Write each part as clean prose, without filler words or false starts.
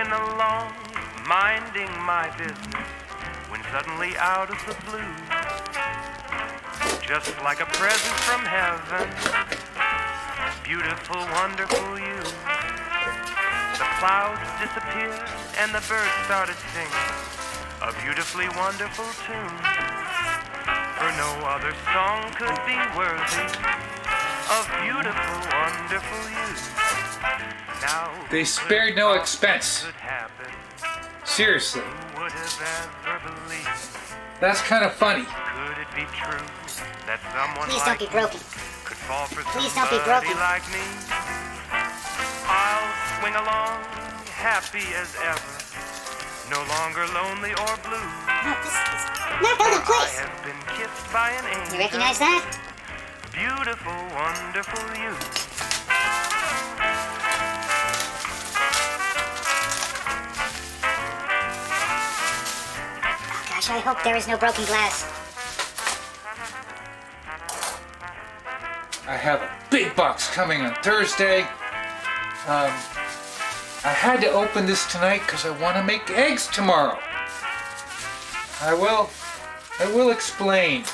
walking along, minding my business, when suddenly out of the blue, just like a present from heaven, beautiful, wonderful you. The clouds disappeared and the birds started singing a beautifully wonderful tune. For no other song could be worthy of beautiful, wonderful you. Now they spared no expense. Seriously. Who would have ever believed? That's kind of funny. Could it be true that someone Please like don't be broken. could fall for Please don't be somebody broken. like me? I'll swing along, happy as ever, no longer lonely or blue. No, this is not building, I please. have been kissed by an angel. You recognize that? Beautiful, wonderful you. Oh, gosh, I hope there is no broken glass. I have a big box coming on Thursday. I had to open this tonight because I want to make eggs tomorrow. I will explain.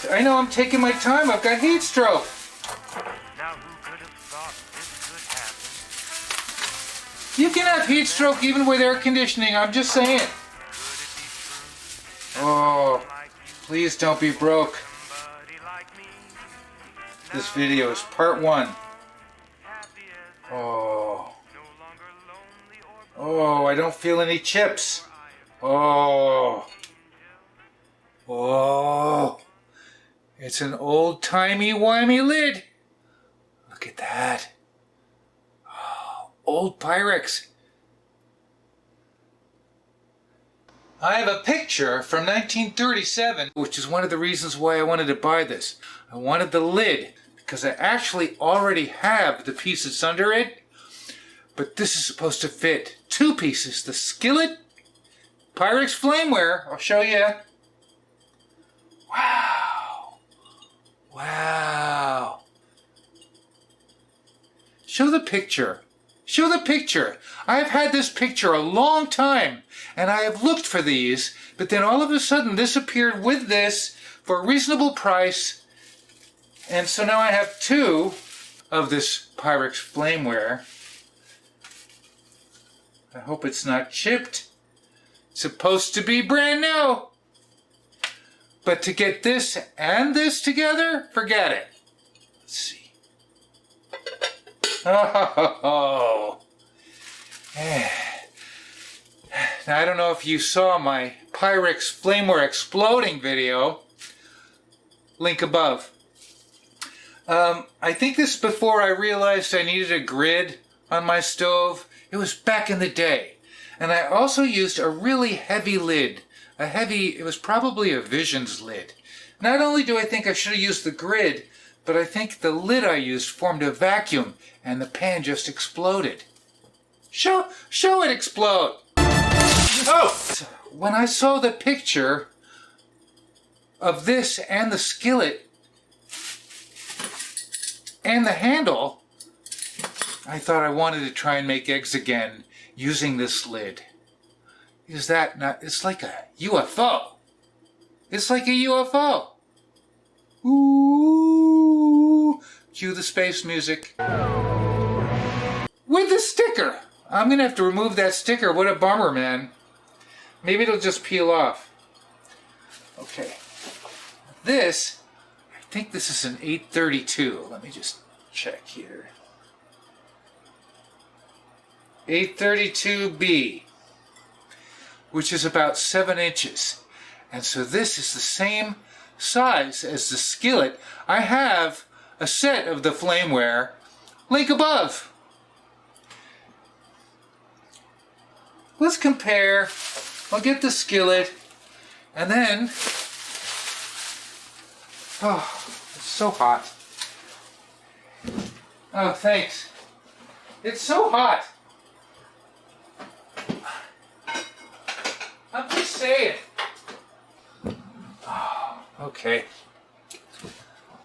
I know I'm taking my time. I've got heat stroke. Now who could have thought this could happen? You can have heat stroke even with air conditioning. I'm just saying. Could it be true? Oh, please don't be broke. Somebody like me. This video is part 1. Happy as Oh, no longer lonely or oh, I don't feel any chips. Oh, oh, it's an old-timey-wimey lid. Look at that. Oh, old Pyrex. I have a picture from 1937, which is one of the reasons why I wanted to buy this. I wanted the lid because I actually already have the piece that's under it, but this is supposed to fit 2 pieces. The skillet, PYREX Flameware, I'll show you. Wow. Wow. Show the picture. Show the picture. I've had this picture a long time, and I have looked for these, but then all of a sudden this appeared with this for a reasonable price, and so now I have 2 of this PYREX Flameware. I hope it's not chipped. It's supposed to be brand new. But to get this and this together, forget it. Let's see. Oh. Now, I don't know if you saw my PYREX Flameware exploding video. Link above. I think this is before I realized I needed a grid on my stove. It was back in the day. And I also used a really heavy lid. It was probably a Visions lid. Not only do I think I should have used the grid, but I think the lid I used formed a vacuum and the pan just exploded. Show it explode! Oh! When I saw the picture of this and the skillet and the handle, I thought I wanted to try and make eggs again using this lid. Is that not? It's like a UFO. It's like a UFO. Ooh. Cue the space music. With the sticker. I'm going to have to remove that sticker. What a bummer, man. Maybe it'll just peel off. Okay. This, I think this is an 832. Let me just check here. 832B, which is about 7 inches. And so this is the same size as the skillet. I have a set of the Flameware. Link above. Let's compare. I'll get the skillet, and then, oh, it's so hot. Oh, thanks. It's so hot. I'm just saying. Oh, okay.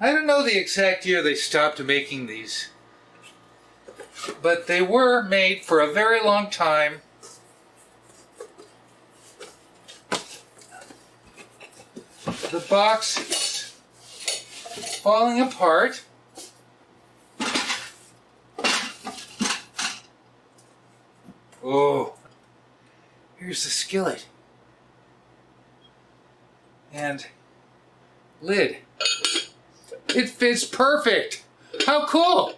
I don't know the exact year they stopped making these but they were made for a very long time. The box is falling apart. Oh, here's the skillet and lid. It fits perfect. How cool!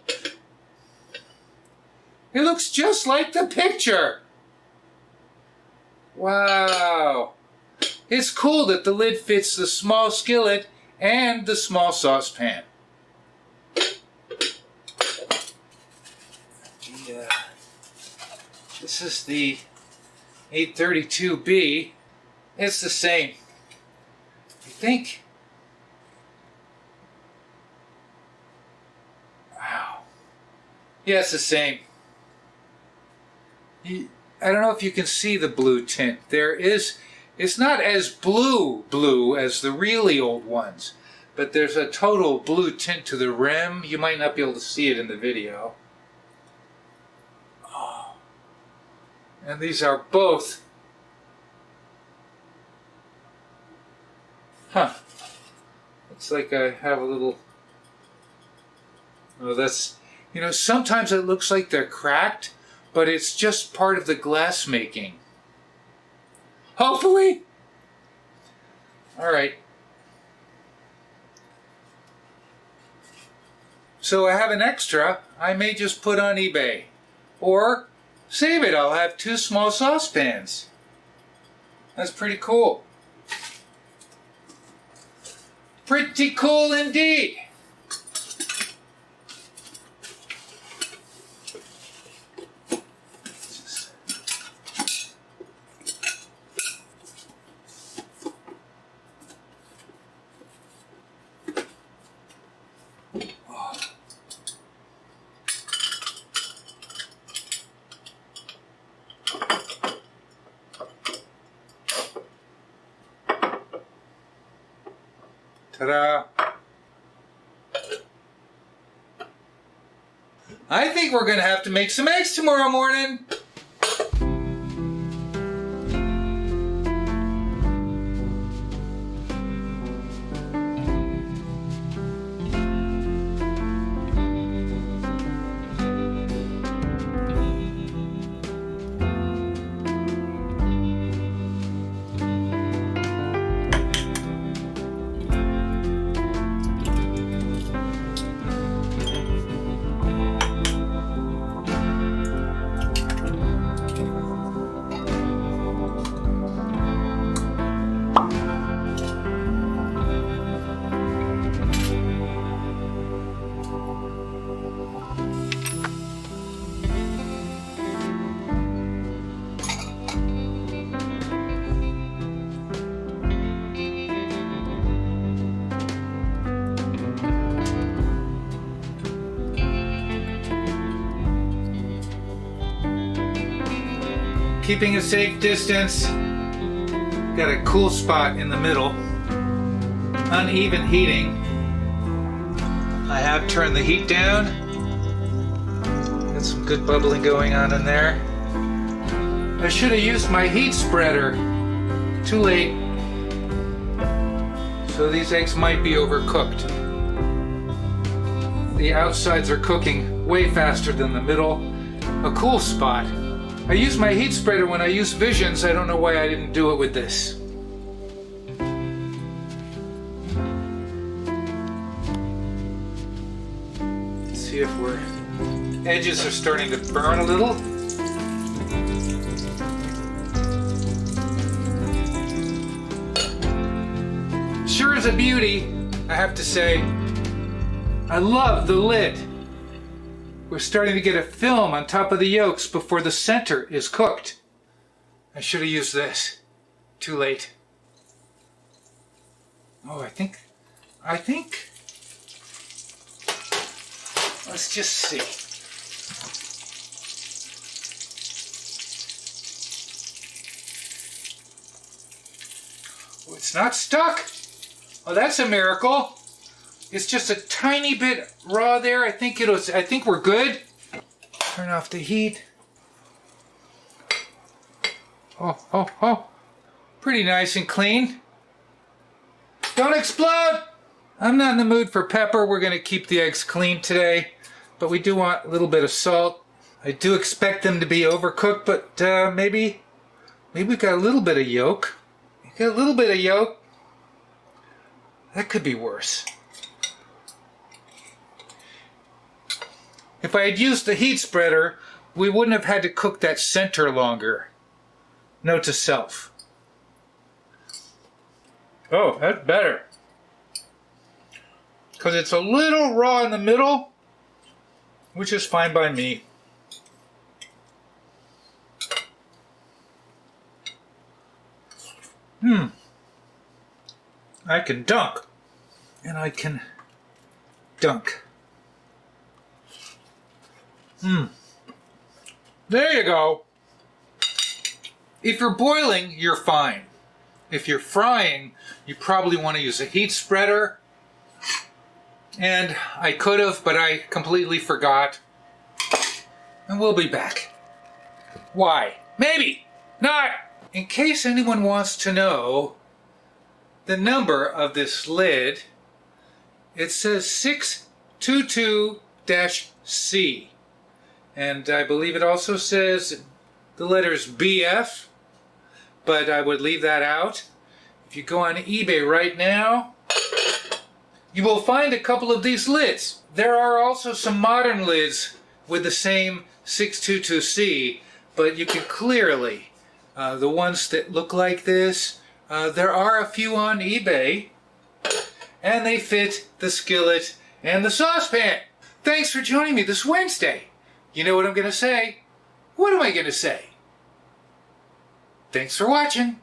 It looks just like the picture. Wow. It's cool that the lid fits the small skillet and the small saucepan. This is the 832B. It's the same. I think. Wow. Yeah, it's the same. I don't know if you can see the blue tint. It's not as blue as the really old ones, but there's a total blue tint to the rim. You might not be able to see it in the video. Oh. And these are both. Looks like I have a little. Oh, that's. Sometimes it looks like they're cracked, but it's just part of the glass making. Hopefully. All right. So I have an extra I may just put on eBay. Or save it. I'll have 2 small saucepans. That's pretty cool. Pretty cool indeed. Ta-da! I think we're going to have to make some eggs tomorrow morning. Keeping a safe distance. Got a cool spot in the middle. Uneven heating. I have turned the heat down. Got some good bubbling going on in there. I should have used my heat spreader. Too late. So these eggs might be overcooked. The outsides are cooking way faster than the middle. A cool spot. I use my heat spreader when I use Visions. I don't know why I didn't do it with this. Let's see if we're... edges are starting to burn a little. Sure is a beauty, I have to say. I love the lid. We're starting to get a film on top of the yolks before the center is cooked. I should have used this. Too late. Oh, I think. Let's just see. Oh, it's not stuck. Oh, that's a miracle. It's just a tiny bit raw there. I think we're good. Turn off the heat. Oh. Pretty nice and clean. Don't explode! I'm not in the mood for pepper. We're going to keep the eggs clean today. But we do want a little bit of salt. I do expect them to be overcooked, but maybe we got a little bit of yolk. Got a little bit of yolk. That could be worse. If I had used the heat spreader, we wouldn't have had to cook that center longer. Note to self. Oh, that's better. Because it's a little raw in the middle, which is fine by me. I can dunk. And I can dunk. There you go. If you're boiling, you're fine. If you're frying, you probably want to use a heat spreader. And I could have, but I completely forgot. And we'll be back. Why? Maybe not. In case anyone wants to know the number of this lid, it says 622-C. And I believe it also says the letters BF, but I would leave that out. If you go on eBay right now, you will find a couple of these lids. There are also some modern lids with the same 622C, but you can clearly, the ones that look like this, there are a few on eBay, and they fit the skillet and the saucepan. Thanks for joining me this Wednesday. You know what I'm going to say? What am I going to say? Thanks for watching.